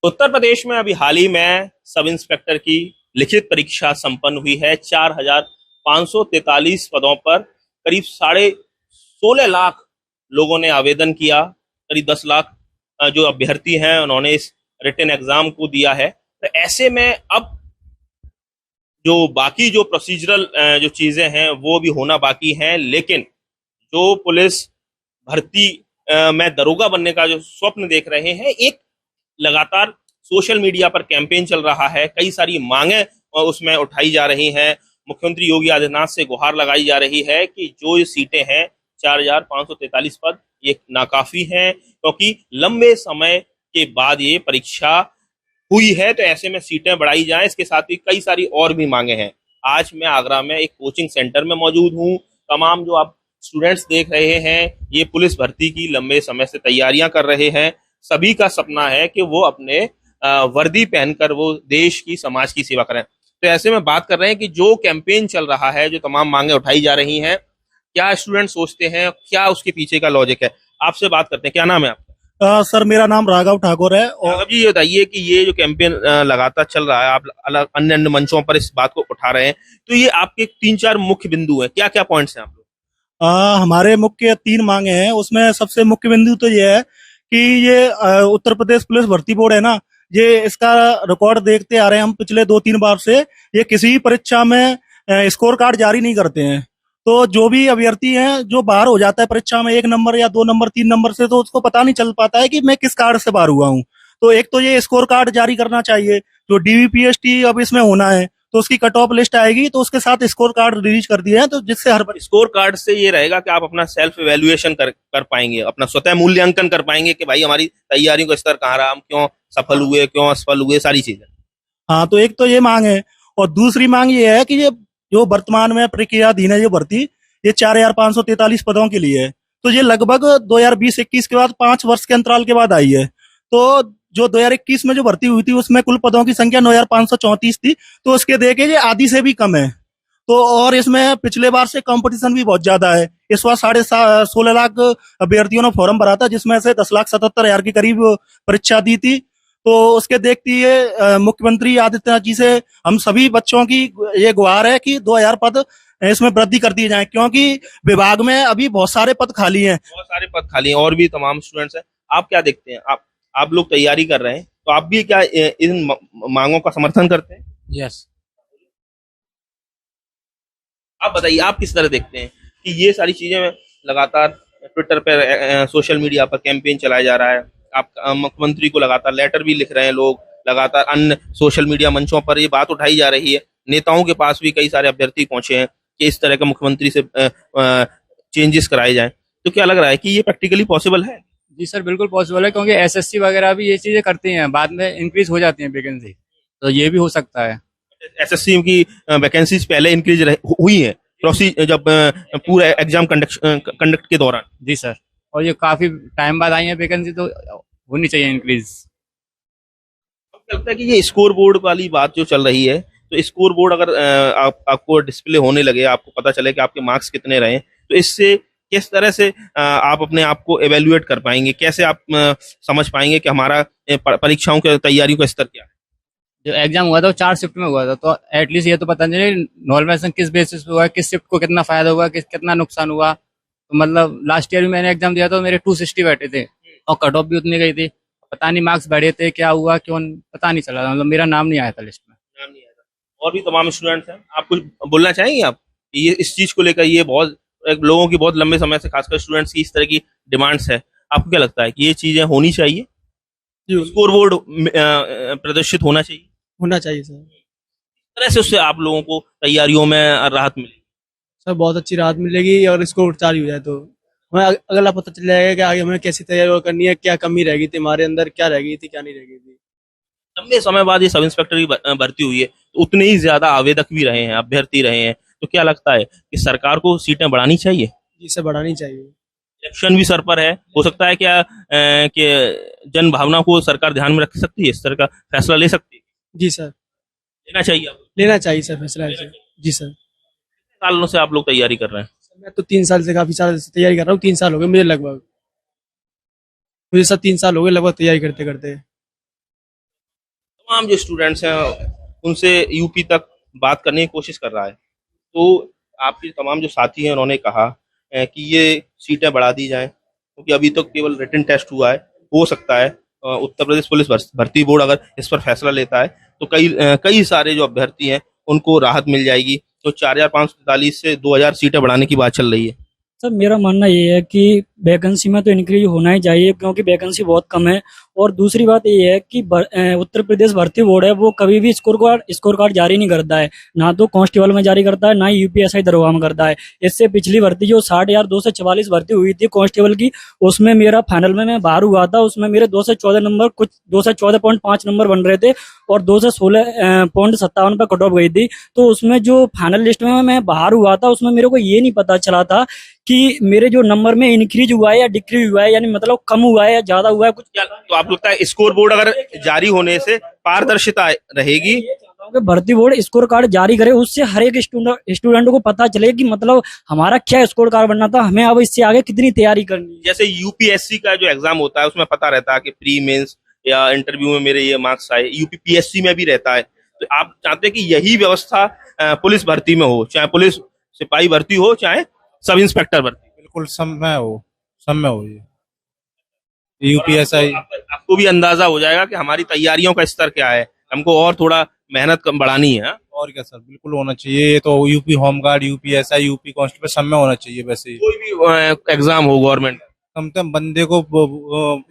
उत्तर प्रदेश में अभी हाल ही में सब इंस्पेक्टर की लिखित परीक्षा संपन्न हुई है। 4,543 पदों पर करीब 16.5 लाख लोगों ने आवेदन किया। करीब 10 लाख जो अभ्यर्थी हैं उन्होंने इस रिटन एग्जाम को दिया है। तो ऐसे में अब जो बाकी जो प्रोसीजरल जो चीजें हैं वो भी होना बाकी हैं, लेकिन जो पुलिस भर्ती में दरोगा बनने का जो स्वप्न देख रहे हैं, एक लगातार सोशल मीडिया पर कैंपेन चल रहा है। कई सारी मांगे उसमें उठाई जा रही हैं। मुख्यमंत्री योगी आदित्यनाथ से गुहार लगाई जा रही है कि जो ये सीटें हैं 4,543 पद ये नाकाफी हैं, क्योंकि लंबे समय के बाद ये परीक्षा हुई है। तो ऐसे में सीटें बढ़ाई जाएं। इसके साथ ही कई सारी और भी मांगे हैं। आज मैं आगरा में एक कोचिंग सेंटर में मौजूद हूँ। तमाम जो आप स्टूडेंट्स देख रहे हैं ये पुलिस भर्ती की लंबे समय से तैयारियां कर रहे हैं। सभी का सपना है कि वो अपने वर्दी पहनकर वो देश की समाज की सेवा करें। तो ऐसे में बात कर रहे हैं कि जो कैंपेन चल रहा है, जो तमाम मांगे उठाई जा रही हैं, क्या स्टूडेंट सोचते हैं, क्या उसके पीछे का लॉजिक है। आपसे बात करते हैं। क्या नाम है आपका? सर मेरा नाम राघव ठाकुर है। और अब ये बताइए कि ये जो कैंपेन लगातार चल रहा है, आप अलग अन्य अन्य मंचों पर इस बात को उठा रहे हैं, तो ये आपके 3-4 मुख्य बिंदु हैं। क्या क्या पॉइंट्स हैं आप लोग? हमारे मुख्य 3 मांगे हैं। उसमें सबसे मुख्य बिंदु तो ये है कि ये उत्तर प्रदेश पुलिस भर्ती बोर्ड है ना, ये इसका रिकॉर्ड देखते आ रहे हैं हम पिछले 2-3 बार से। ये किसी भी परीक्षा में स्कोर कार्ड जारी नहीं करते हैं। तो जो भी अभ्यर्थी हैं जो बाहर हो जाता है परीक्षा में 1 नंबर या 2 नंबर 3 नंबर से, तो उसको पता नहीं चल पाता है कि मैं किस कार्ड से बाहर हुआ हूँ। तो एक तो ये स्कोर कार्ड जारी करना चाहिए। जो डीवीपीएसटी अब इसमें होना है तो उसकी कट ऑफ लिस्ट आएगी, तो उसके साथ स्कोर कार्ड रिलीज कर दिए हैं, तो जिससे हर स्कोर कार्ड से ये रहेगा कि आप अपना सेल्फ इवेल्युएशन कर पाएंगे, अपना स्वतः मूल्यांकन कर पाएंगे कि भाई हमारी तैयारियों का स्तर कहाँ रहा, हम क्यों सफल हुए, क्यों असफल हुए, सारी चीजें। हाँ, तो एक तो ये मांग है। और दूसरी मांग ये है कि ये जो वर्तमान में प्रक्रियाधीन है ये भर्ती, ये 4,543 पदों के लिए है। तो ये लगभग 2020-21 के बाद 5 वर्ष के अंतराल के बाद आई है। तो जो 2021 में जो भर्ती हुई थी उसमें कुल पदों की संख्या 9,534 थी, तो उसके देखे ये आधी से भी कम है। तो और इसमें पिछले बार से कंपटीशन भी बहुत ज्यादा है। इस बार 16.5 लाख अभ्यर्थियों ने फॉर्म भरा था, जिसमें से 10,77,000 के करीब परीक्षा दी थी। तो उसके देखते हुए मुख्यमंत्री आदित्यनाथ जी से हम सभी बच्चों की ये गुहार है कि 2,000 पद इसमें वृद्धि कर दी जाए, क्योंकि विभाग में अभी बहुत सारे पद खाली हैं। बहुत सारे पद खाली हैं और भी तमाम स्टूडेंट्स हैं। आप क्या देखते हैं? आप लोग तैयारी कर रहे हैं, तो आप भी क्या इन मांगों का समर्थन करते हैं? यस। आप बताइए, आप किस तरह देखते हैं कि ये सारी चीजें लगातार ट्विटर पर, सोशल मीडिया पर कैंपेन चलाया जा रहा है। आप मुख्यमंत्री को लगातार लेटर भी लिख रहे हैं लोग, लगातार अन्य सोशल मीडिया मंचों पर ये बात उठाई जा रही है। नेताओं के पास भी कई सारे अभ्यर्थी पहुंचे हैं कि इस तरह के मुख्यमंत्री से चेंजेस कराए जाएं। तो क्या लग रहा है कि ये प्रैक्टिकली पॉसिबल है? जी सर, बिल्कुल पॉसिबल है, क्योंकि एसएससी वगैरह भी ये चीजें करती हैं, बाद में इंक्रीज हो जाती हैं वैकेंसी, तो ये भी हो सकता है। एसएससी की वैकेंसीज पहले इंक्रीज हुई है जब पूरा एग्जाम कंडक्ट के दौरान। जी सर, और ये काफी टाइम बाद आई है वैकेंसी, तो होनी चाहिए इंक्रीज। लगता है कि ये स्कोर बोर्ड वाली बात जो चल रही है, तो स्कोर बोर्ड अगर आपको डिस्प्ले होने लगे, आपको पता चले कि आपके मार्क्स कितने रहे, तो इससे किस तरह से आप अपने आप को एवेल्युएट कर पाएंगे, कैसे आप समझ पाएंगे कि हमारा परीक्षाओं की तैयारियों का स्तर क्या है? जो एग्जाम हुआ था वो 4 शिफ्ट में हुआ था, तो एटलीस्ट ये तो पता चले नॉर्मलाइजेशन किस बेसिस पे हुआ है, किस शिफ्ट को कितना फायदा हुआ, कितना नुकसान हुआ। तो मतलब लास्ट ईयर भी मैंने एग्जाम दिया तो मेरे 260 बैठे थे और कट ऑफ भी उतनी गई थी। पता नहीं मार्क्स बढ़े थे, क्या हुआ, क्यों पता नहीं चला, मतलब मेरा नाम नहीं आया था लिस्ट में। नाम नहीं आया। और भी तमाम स्टूडेंट्स हैं, आप कुछ बोलना चाहेंगे? आप ये इस चीज को लेकर, ये बहुत लोगों की बहुत लंबे समय से, खासकर स्टूडेंट्स की इस तरह की डिमांड्स है, आपको क्या लगता है कि ये चीजें होनी चाहिए, स्कोर बोर्ड प्रदर्शित होना चाहिए? होना चाहिए सर। इस तरह से उससे आप लोगों को तैयारियों में राहत मिलेगी? सर बहुत अच्छी राहत मिलेगी अगर स्कोर जारी हो जाए तो हमें अगला पता चल जाएगा कि आगे हमें कैसी तैयारी करनी है, क्या कमी रह गई थी हमारे अंदर, क्या रह गई थी, क्या नहीं रह गई थी। लंबे समय बाद ये सब इंस्पेक्टर की भर्ती हुई है, तो उतने ही ज्यादा आवेदक भी रहे हैं, अभ्यर्थी रहे हैं। तो क्या लगता है कि सरकार को सीटें बढ़ानी चाहिए? जी सर, बढ़ानी चाहिए। इलेक्शन भी सर पर है, हो सकता है क्या कि जन भावना को सरकार ध्यान में रख सकती है, इस तरह का फैसला ले सकती है? जी सर, लेना चाहिए आपको? लेना चाहिए सर फैसला। जी सर। सालों से आप लोग तैयारी कर रहे हैं? मैं तो 3 साल से, काफी साल से तैयारी कर रहा हूँ। 3 साल हो गए मुझे लगभग, मुझे सर 3 साल हो गए लगभग तैयारी करते करते। तमाम जो स्टूडेंट्स हैं उनसे यूपी तक बात करने की कोशिश कर रहा है। तो आपके तमाम जो साथी हैं उन्होंने कहा कि ये सीटें बढ़ा दी जाएं, क्योंकि अभी तो केवल रिटन टेस्ट हुआ है। हो सकता है उत्तर प्रदेश पुलिस भर्ती बोर्ड अगर इस पर फैसला लेता है तो कई सारे जो अभ्यर्थी हैं उनको राहत मिल जाएगी। तो 4,543 से 2,000 सीटें बढ़ाने की बात चल रही है। सर मेरा मानना ये है कि वैकेंसी में तो इंक्रीज होना ही चाहिए, क्योंकि वैकेंसी बहुत कम है। और दूसरी बात ये है कि उत्तर प्रदेश भर्ती बोर्ड है वो कभी भी स्कोर कार्ड जारी नहीं करता है, ना तो कांस्टेबल में जारी करता है, ना ही यूपीएसआई दरोगा में करता है। इससे पिछली भर्ती जो 60,244 भर्ती हुई थी कांस्टेबल की, उसमें मेरा फाइनल में मैं बाहर हुआ था। उसमें मेरे 214 नंबर, कुछ 214.5 नंबर बन रहे थे और 216.57 पे कट ऑफ गई थी। तो उसमें जो फाइनल लिस्ट में मैं बाहर हुआ था उसमें मेरे को ये नहीं पता चला था कि मेरे जो नंबर में इंक्रीज हुआ है या डिक्रीज हुआ है, यानी मतलब कम हुआ है या ज्यादा हुआ है कुछ। तो आप लगता है स्कोर बोर्ड अगर जारी होने से पारदर्शिता रहेगी? भर्ती बोर्ड स्कोर कार्ड जारी करे, उससे हर एक स्टूडेंट को पता चले कि मतलब हमारा क्या स्कोर कार्ड बनना था, हमें अब इससे आगे कितनी तैयारी करनी है। जैसे यूपीएससी का जो एग्जाम होता है उसमें पता रहता है कि प्री मेंस या इंटरव्यू में मेरे ये मार्क्स आए, यूपीपीएससी में भी रहता है। तो आप चाहते हैं कि यही व्यवस्था पुलिस भर्ती में हो, चाहे पुलिस सिपाही भर्ती हो चाहे सब इंस्पेक्टर भर्ती? बिल्कुल सब में हो ये यूपीएसआई। आपको भी अंदाजा हो जाएगा कि हमारी तैयारियों का स्तर क्या है, हमको और थोड़ा मेहनत कम बढ़ानी है। और क्या सर, बिल्कुल होना चाहिए। ये तो UP home guard, UPSI, UP constable सब में होना चाहिए। वैसे कोई भी एग्जाम हो गवर्नमेंट, कम से कम बंदे को,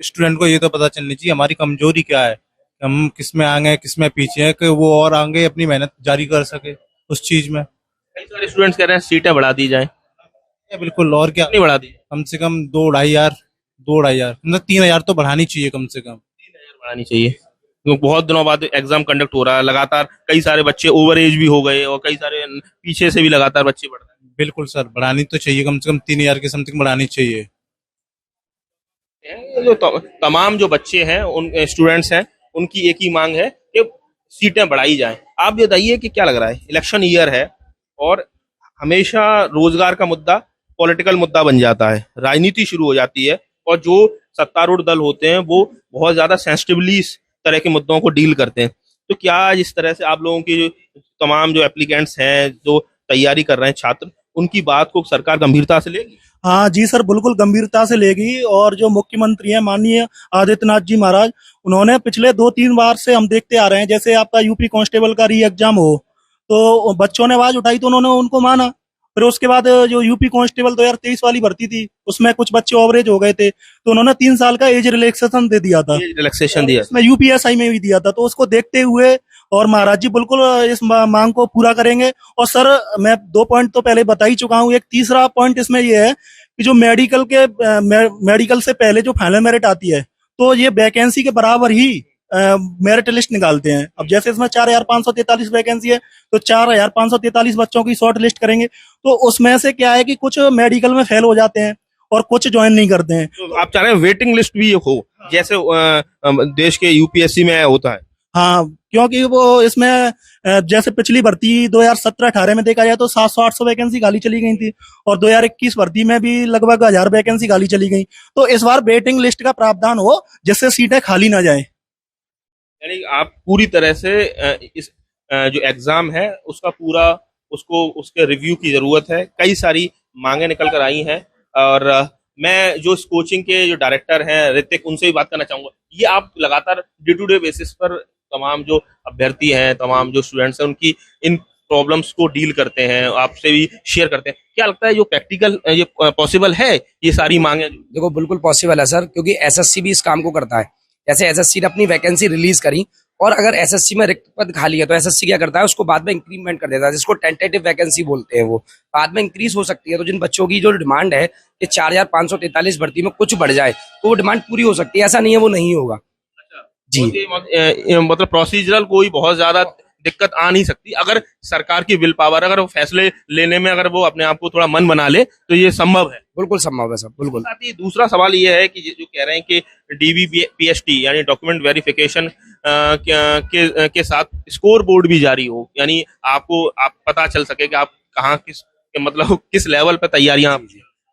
स्टूडेंट को ये तो पता चलनी चाहिए हमारी कमजोरी क्या है, हम किस में आगे हैं किस में पीछे हैं, कि वो और आगे अपनी मेहनत जारी कर सके उस चीज में। कई सारे स्टूडेंट्स कह रहे हैं सीटें बढ़ा दी जाए। बिल्कुल, और क्या, नहीं बढ़ा दी? कम से कम 2-2.5 हजार मतलब 3,000 तो बढ़ानी चाहिए कम से कम। 3,000 बढ़ानी चाहिए, क्योंकि बहुत दिनों बाद एग्जाम कंडक्ट हो रहा है लगातार। कई सारे बच्चे ओवर एज भी हो गए और कई सारे पीछे से भी लगातार बच्चे बढ़ रहे हैं। बिल्कुल सर, बढ़ानी तो चाहिए, कम से कम 3,000 के समथिंग बढ़ानी चाहिए। जो तमाम जो बच्चे हैं, उन स्टूडेंट्स हैं, उनकी एक ही मांग है कि सीटें बढ़ाई जाएं। आप ये बताइए कि क्या लग रहा है, इलेक्शन ईयर है और हमेशा रोजगार का मुद्दा पॉलिटिकल मुद्दा बन जाता है, राजनीति शुरू हो जाती है और जो सत्तारूढ़ दल होते हैं वो बहुत ज्यादा सेंसिटिवली इस तरह के मुद्दों को डील करते हैं। तो क्या इस तरह से आप लोगों की जो तमाम जो एप्लीकेंट्स हैं, जो तैयारी कर रहे हैं छात्र, उनकी बात को सरकार गंभीरता से लेगी? हाँ जी सर, बिल्कुल गंभीरता से लेगी। और जो मुख्यमंत्री हैं माननीय आदित्यनाथ जी महाराज, उन्होंने पिछले 2-3 बार से हम देखते आ रहे हैं, जैसे आपका यूपी कांस्टेबल का री एग्जाम हो तो बच्चों ने आवाज उठाई तो उन्होंने उनको माना। फिर उसके बाद जो यूपी कांस्टेबल 2023 वाली भर्ती थी उसमें कुछ बच्चे ओवरेज हो गए थे तो उन्होंने 3 साल का एज रिलैक्सेशन दे दिया था, रिलैक्सेशन दिया, इसमें यूपीएसआई में भी दिया था। तो उसको देखते हुए और महाराज जी बिल्कुल इस मांग को पूरा करेंगे। और सर मैं 2 पॉइंट तो पहले बता ही चुका हूँ, एक तीसरा पॉइंट इसमें ये है कि जो मेडिकल से पहले जो फाइनल मेरिट आती है तो ये वैकेंसी के बराबर ही मेरिट लिस्ट निकालते हैं। अब जैसे इसमें 4,543 वैकेंसी है तो 4,543 बच्चों की शॉर्ट लिस्ट करेंगे, तो उसमें से क्या है कि कुछ मेडिकल में फेल हो जाते हैं और कुछ ज्वाइन नहीं करते हैं। तो आप चाह रहे हैं वेटिंग लिस्ट भी हो जैसे देश के यूपीएससी में होता है? हाँ, क्योंकि वो इसमें जैसे पिछली भर्ती 2017-18 में देखा जाए तो 700-800 वैकेंसी खाली चली गई थी और 2021 भर्ती में भी लगभग 1000 वैकेंसी खाली चली गई। तो इस बार वेटिंग लिस्ट का प्रावधान हो जिससे सीटें खाली ना जाए। यानी आप पूरी तरह से इस जो एग्जाम है उसका पूरा उसके रिव्यू की जरूरत है। कई सारी मांगे निकल कर आई हैं और मैं जो इस कोचिंग के जो डायरेक्टर हैं ऋतिक, उनसे भी बात करना चाहूंगा। ये आप लगातार डे टू डे बेसिस पर तमाम जो अभ्यर्थी हैं, तमाम जो स्टूडेंट्स हैं, उनकी इन प्रॉब्लम्स को डील करते हैं, आपसे भी शेयर करते हैं। क्या लगता है जो प्रैक्टिकल ये पॉसिबल है ये सारी मांगे? देखो बिल्कुल पॉसिबल है सर, क्योंकि एसएससी भी इस काम को करता है। जैसे एसएससी ने अपनी वैकेंसी रिलीज करी और अगर एसएससी में रिक्त पद खाली है तो एसएससी क्या करता है, उसको बाद में इंक्रीमेंट कर देता है, जिसको टेंटेटिव वैकेंसी बोलते हैं। वो बाद में इंक्रीज हो सकती है। तो जिन बच्चों की जो डिमांड है कि 4,543 भर्ती में कुछ बढ़ जाए तो वो डिमांड पूरी हो सकती है। ऐसा नहीं है वो नहीं होगा जी। मतलब प्रोसीजरल कोई बहुत ज्यादा दिक्कत आ नहीं सकती अगर सरकार की विल पावर, अगर वो फैसले लेने में अगर वो अपने आप को थोड़ा मन बना ले तो ये संभव है। बिल्कुल संभव है सर, बिल्कुल। साथ ही दूसरा सवाल ये है कि जो कह रहे हैं कि डीबीपीएसटी यानी डॉक्यूमेंट वेरिफिकेशन के साथ स्कोर बोर्ड भी जारी हो, यानी आप पता चल सके कि आप कहाँ किस मतलब किस लेवल पे तैयारियां।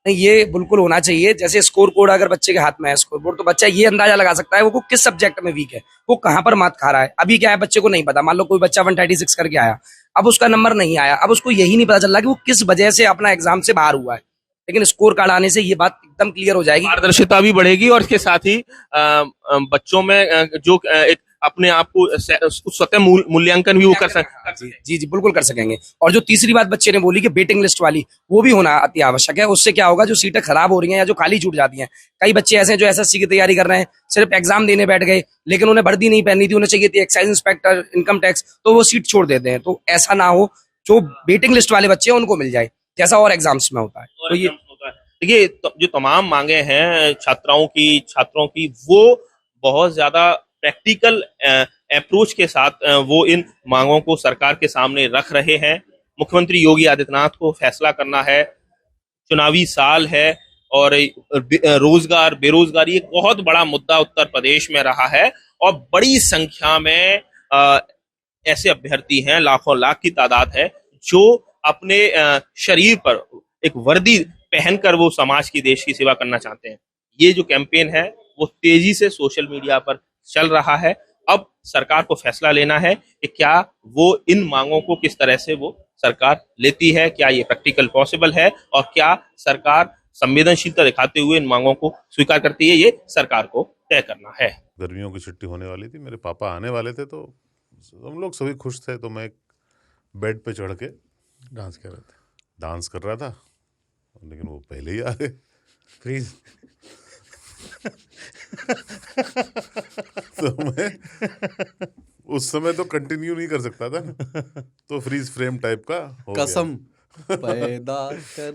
नहीं, ये बिल्कुल होना चाहिए। जैसे स्कोर कोड अगर बच्चे के हाथ में है, स्कोर बोर्ड, तो बच्चा ये अंदाजा लगा सकता है वो किस सब्जेक्ट में वीक है, वो कहाँ पर मात खा रहा है। अभी क्या है, बच्चे को नहीं पता, मान लो कोई बच्चा 136 करके आया, अब उसका नंबर नहीं आया, अब उसको यही नहीं पता चल रहा कि वो किस वजह से अपना एग्जाम से बाहर हुआ है। लेकिन स्कोर कार्ड आने से ये बात एकदम क्लियर हो जाएगी। पारदर्शिता भी बढ़ेगी और इसके साथ ही बच्चों में जो एक अपने आप को स्वतः मूल्यांकन भी वो कर सकते। जी जी, बिल्कुल कर सकेंगे। और जो तीसरी बात बच्चे ने बोली कि वेटिंग लिस्ट वाली, वो भी होना अति आवश्यक है। उससे क्या होगा, जो सीटें खराब हो रही हैं या जो खाली छूट जाती हैं, कई बच्चे ऐसे हैं जो एसएससी की तैयारी कर रहे हैं, सिर्फ एग्जाम देने बैठ गए, लेकिन उन्हें वर्दी नहीं पहननी थी, उन्हें चाहिए थी एक्साइज इंस्पेक्टर, इनकम टैक्स, तो वो सीट छोड़ देते हैं। तो ऐसा ना हो, जो वेटिंग लिस्ट वाले बच्चे हैं उनको मिल जाए, जैसा और एग्जाम्स में होता है। तो ये देखिए, जो तमाम मांगे हैं छात्रों की, वो बहुत ज्यादा प्रैक्टिकल अप्रोच के साथ वो इन मांगों को सरकार के सामने रख रहे हैं। मुख्यमंत्री योगी आदित्यनाथ को फैसला करना है, चुनावी साल है और रोजगार, बेरोजगारी एक बहुत बड़ा मुद्दा उत्तर प्रदेश में रहा है और बड़ी संख्या में ऐसे अभ्यर्थी हैं, लाखों लाख की तादाद है, जो अपने शरीर पर एक वर्दी पहनकर वो समाज की, देश की सेवा करना चाहते हैं। ये जो कैंपेन है वो तेजी से सोशल मीडिया पर चल रहा है। अब सरकार को फैसला लेना है कि क्या वो इन मांगों को किस तरह से वो सरकार लेती है, क्या ये प्रैक्टिकल पॉसिबल है और क्या सरकार संवेदनशीलता दिखाते हुए इन मांगों को स्वीकार करती है, ये सरकार को तय करना है। गर्मियों की छुट्टी होने वाली थी, मेरे पापा आने वाले थे, तो हम लोग सभी खुश थे। तो मैं बेड पे चढ़ के डांस कर रहा था, लेकिन वो पहले ही आ गए। प्लीज तो मैं उस समय तो कंटिन्यू नहीं कर सकता था ना, तो फ्रीज फ्रेम टाइप का हो कसम गया। पैदा कर